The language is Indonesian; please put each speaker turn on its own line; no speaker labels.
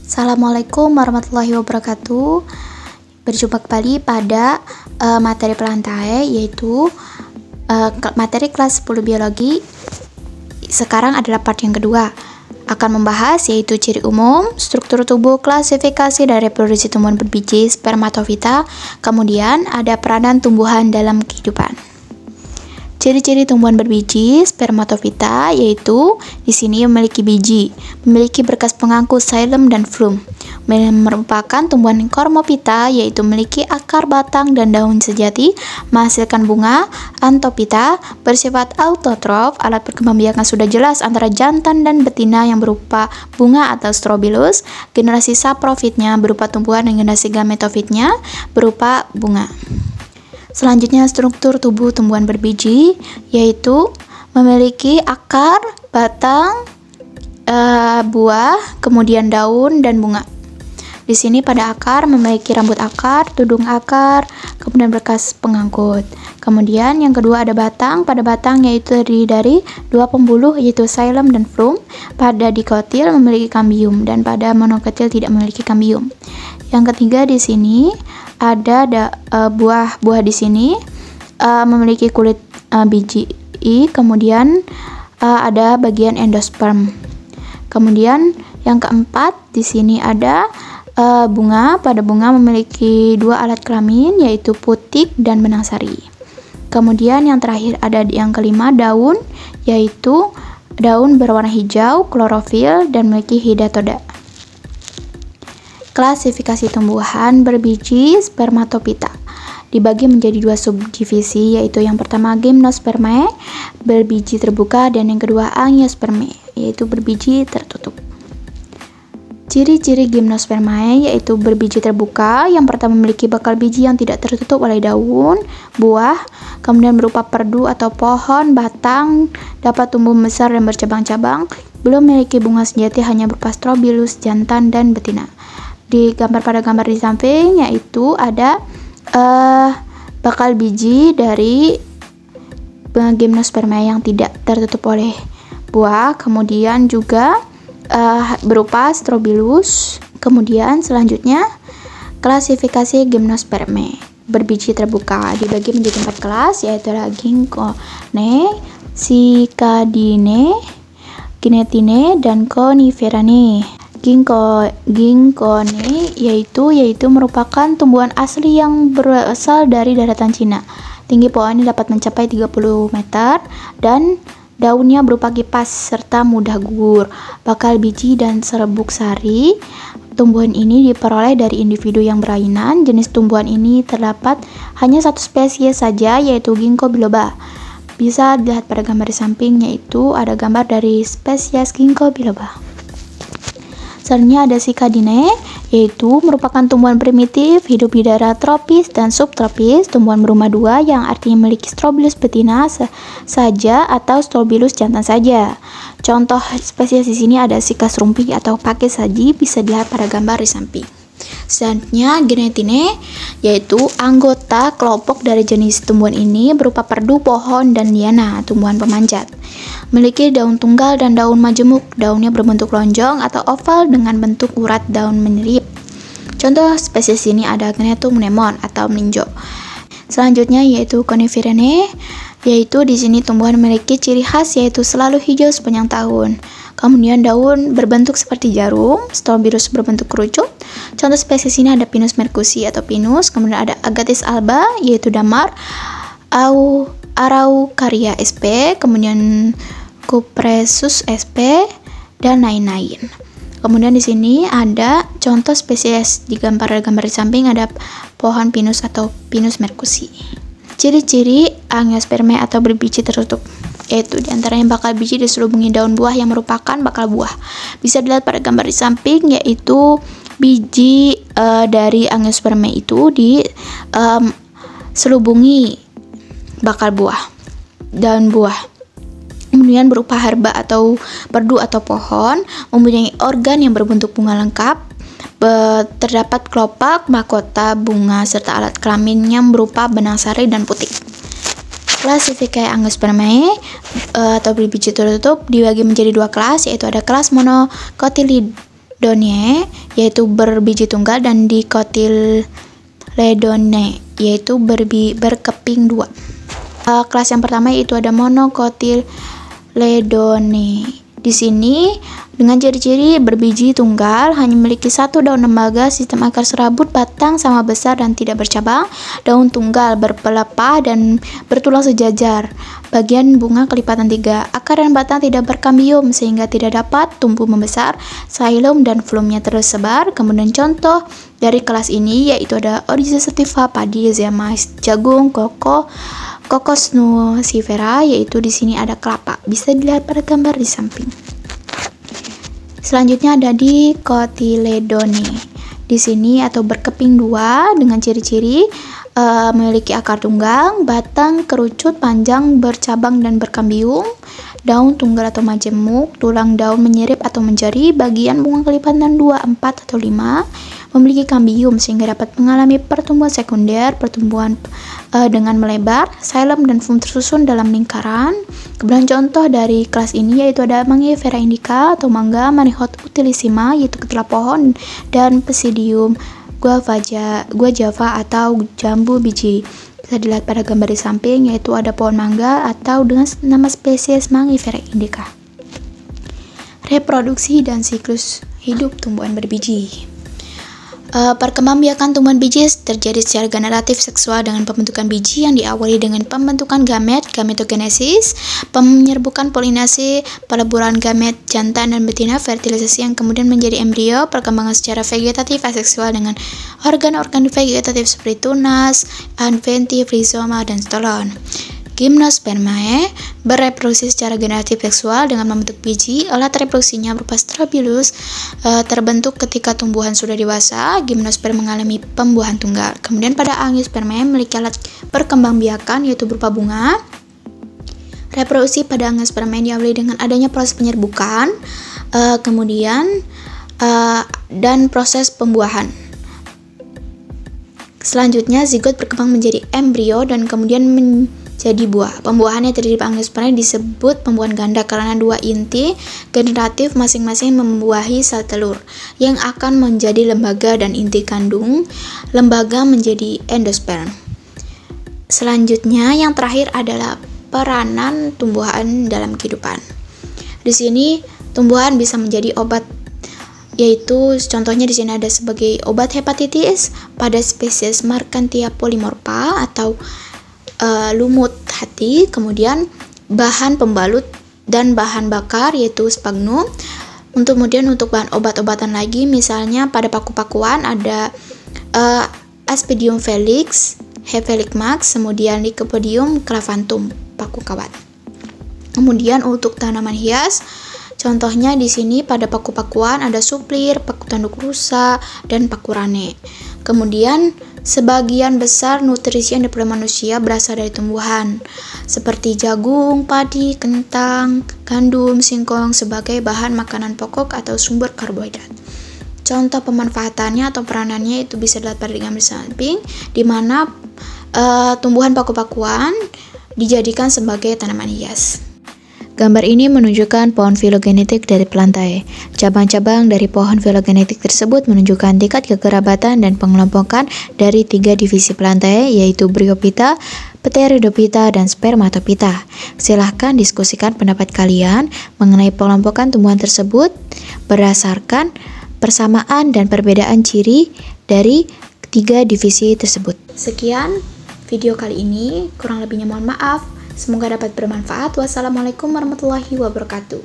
Assalamualaikum warahmatullahi wabarakatuh. Berjumpa kembali pada materi pelantai, yaitu materi kelas 10 biologi. Sekarang adalah part yang kedua. Akan membahas yaitu ciri umum, struktur tubuh, klasifikasi dan reproduksi tumbuhan berbiji spermatofita. Kemudian ada peranan tumbuhan dalam kehidupan. Ciri-ciri tumbuhan berbiji spermatofita yaitu di sini memiliki biji, memiliki berkas pengangkut xilem dan flum. Merupakan tumbuhan kormopita yaitu memiliki akar, batang, dan daun sejati, menghasilkan bunga. Antopita bersifat autotrof, alat perkembangbiakan sudah jelas antara jantan dan betina yang berupa bunga atau strobilus. Generasi saprofitnya berupa tumbuhan dan generasi gametofitnya berupa bunga. Selanjutnya struktur tubuh tumbuhan berbiji yaitu memiliki akar, batang, buah, kemudian daun dan bunga. Di sini pada akar memiliki rambut akar, tudung akar, kemudian berkas pengangkut. Kemudian yang kedua ada batang. Pada batang yaitu terdiri dari dua pembuluh yaitu xilem dan flum. Pada dikotil memiliki kambium dan pada monokotil tidak memiliki kambium. Yang ketiga di sini ada buah-buah di sini memiliki kulit biji, kemudian ada bagian endosperm. Kemudian yang keempat di sini ada bunga. Pada bunga memiliki dua alat kelamin yaitu putik dan benang sari. Kemudian yang terakhir ada yang kelima daun, yaitu daun berwarna hijau, klorofil dan memiliki hidatoda. Klasifikasi tumbuhan berbiji spermatopita dibagi menjadi dua subdivisi, yaitu yang pertama gymnospermae, berbiji terbuka, dan yang kedua angiospermae, yaitu berbiji tertutup. Ciri-ciri gymnospermae yaitu berbiji terbuka. Yang pertama memiliki bakal biji yang tidak tertutup oleh daun, buah, kemudian berupa perdu atau pohon, batang, dapat tumbuh besar dan bercabang-cabang, belum memiliki bunga sejati, hanya berupa strobilus, jantan, dan betina. Pada gambar di samping yaitu ada bakal biji dari gymnospermae yang tidak tertutup oleh buah, kemudian juga berupa strobilus. Kemudian selanjutnya klasifikasi gymnospermae berbiji terbuka dibagi menjadi 4 kelas, yaitu Ginkgone, Cycadinae, Gnetinae, dan Coniferanae. Ginkgone yaitu merupakan tumbuhan asli yang berasal dari daratan Cina. Tinggi pohonnya dapat mencapai 30 meter dan daunnya berupa kipas serta mudah gugur. Bakal biji dan serbuk sari tumbuhan ini diperoleh dari individu yang berlainan. Jenis tumbuhan ini terdapat hanya satu spesies saja, yaitu Ginkgo biloba. Bisa dilihat pada gambar di samping, yaitu ada gambar dari spesies Ginkgo biloba. Selanjutnya ada Cycadinae, yaitu merupakan tumbuhan primitif, hidup di daerah tropis dan subtropis, tumbuhan berumah dua yang artinya memiliki strobilus betina saja atau strobilus jantan saja. Contoh spesies di sini ada Cycas rumpi atau pakis saji, bisa dilihat pada gambar di samping. Selanjutnya Gnetinae, yaitu anggota kelompok dari jenis tumbuhan ini berupa perdu, pohon, dan liana, tumbuhan pemanjat. Memiliki daun tunggal dan daun majemuk. Daunnya berbentuk lonjong atau oval dengan bentuk urat daun menyelip. Contoh spesies ini ada Gnetum mnemon atau meninjo. Selanjutnya yaitu Coniferanae, yaitu di sini tumbuhan memiliki ciri khas yaitu selalu hijau sepanjang tahun. Kemudian daun berbentuk seperti jarum, strobilus berbentuk kerucut. Contoh spesies ini ada Pinus mercusi atau pinus, kemudian ada Agathis alba yaitu damar, Araucaria sp, kemudian Cupressus sp, dan lain-lain. Kemudian di sini ada contoh spesies di gambar di samping, ada pohon pinus atau Pinus mercusi. Ciri-ciri angiospermae atau berbiji tertutup, yaitu diantaranya bakal biji diselubungi daun buah yang merupakan bakal buah. Bisa dilihat pada gambar di samping, yaitu biji dari angiospermae itu diselubungi bakal buah, daun buah. Kemudian berupa herba atau perdu atau pohon, mempunyai organ yang berbentuk bunga lengkap. Terdapat kelopak, mahkota, bunga, serta alat kelamin yang berupa benang sari dan putik. Klasifikasi angiospermae atau berbiji tertutup dibagi menjadi dua kelas, yaitu ada kelas Dicotyledone yaitu berbiji tunggal, dan Dicotyledone yaitu berkeping dua. Kelas yang pertama yaitu ada Monocotyledone. Di sini dengan ciri-ciri berbiji tunggal, hanya memiliki satu daun lembaga, sistem akar serabut, batang sama besar dan tidak bercabang, daun tunggal berpelepah dan bertulang sejajar, bagian bunga kelipatan 3, akar dan batang tidak berkambium sehingga tidak dapat tumbuh membesar, xylem dan flumnya tersebar. Kemudian contoh dari kelas ini yaitu ada Oryza sativa, padi, mais, jagung, Cocos nucifera, yaitu di sini ada kelapa. Bisa dilihat pada gambar di samping. Selanjutnya ada Dicotyledone. Di sini atau berkeping dua dengan ciri-ciri memiliki akar tunggang, batang kerucut, panjang, bercabang dan berkambium, daun tunggal atau majemuk, tulang daun menyirip atau menjadi, bagian bunga kelipatan 2, 4 atau 5, memiliki kambium sehingga dapat mengalami pertumbuhan sekunder, pertumbuhan dengan melebar, xylem dan flum tersusun dalam lingkaran. Kemudian contoh dari kelas ini yaitu ada Mangifera indica atau mangga, Manihot utilissima yaitu ketela pohon, dan Psidium guajava atau jambu biji. Bisa dilihat pada gambar di samping yaitu ada pohon mangga atau dengan nama spesies Mangifera indica. Reproduksi dan siklus hidup tumbuhan berbiji. Perkembangbiakan tumbuhan biji terjadi secara generatif seksual dengan pembentukan biji yang diawali dengan pembentukan gamet, gametogenesis, penyerbukan polinasi, peleburan gamet jantan dan betina, fertilisasi yang kemudian menjadi embrio, perkembangan secara vegetatif aseksual dengan organ-organ vegetatif seperti tunas, adventif, rizoma, dan stolon. Gymnospermae bereproduksi secara generatif seksual dengan membentuk biji. Alat reproduksinya berupa strobilus terbentuk ketika tumbuhan sudah dewasa. Gymnosperm mengalami pembuahan tunggal. Kemudian pada Angiospermae memiliki alat perkembangbiakan yaitu berupa bunga. Reproduksi pada Angiospermae diawali dengan adanya proses penyerbukan, dan proses pembuahan. Selanjutnya zigot berkembang menjadi embrio dan kemudian jadi buah. Pembuahan yang terjadi pada Angiospermae disebut pembuahan ganda karena dua inti generatif masing-masing membuahi sel telur yang akan menjadi lembaga dan inti kandung lembaga menjadi endosperm. Selanjutnya yang terakhir adalah peranan tumbuhan dalam kehidupan. Di sini tumbuhan bisa menjadi obat, yaitu contohnya di sini ada sebagai obat hepatitis pada spesies Mercantia polymorpha atau lumut hati, kemudian bahan pembalut dan bahan bakar yaitu sphagnum. Kemudian untuk bahan obat-obatan lagi, misalnya pada paku-pakuan ada Aspidium felix, Hefelix max, kemudian Lycopodium clavantum, paku kawat. Kemudian untuk tanaman hias, contohnya di sini pada paku-pakuan ada suplir, paku tanduk rusa, dan paku rane. Kemudian sebagian besar nutrisi yang diperoleh manusia berasal dari tumbuhan seperti jagung, padi, kentang, gandum, singkong sebagai bahan makanan pokok atau sumber karbohidrat. Contoh pemanfaatannya atau peranannya itu bisa dilihat pada gambar samping, di mana tumbuhan paku-pakuan dijadikan sebagai tanaman hias. Gambar ini menunjukkan pohon filogenetik dari Plantae. Cabang-cabang dari pohon filogenetik tersebut menunjukkan tingkat kekerabatan dan pengelompokan dari 3 divisi Plantae, yaitu Bryophyta, Pteridophyta, dan Spermatophyta. Silahkan diskusikan pendapat kalian mengenai pengelompokan tumbuhan tersebut berdasarkan persamaan dan perbedaan ciri dari 3 divisi tersebut. Sekian video kali ini, kurang lebihnya mohon maaf. Semoga dapat bermanfaat. Wassalamualaikum warahmatullahi wabarakatuh.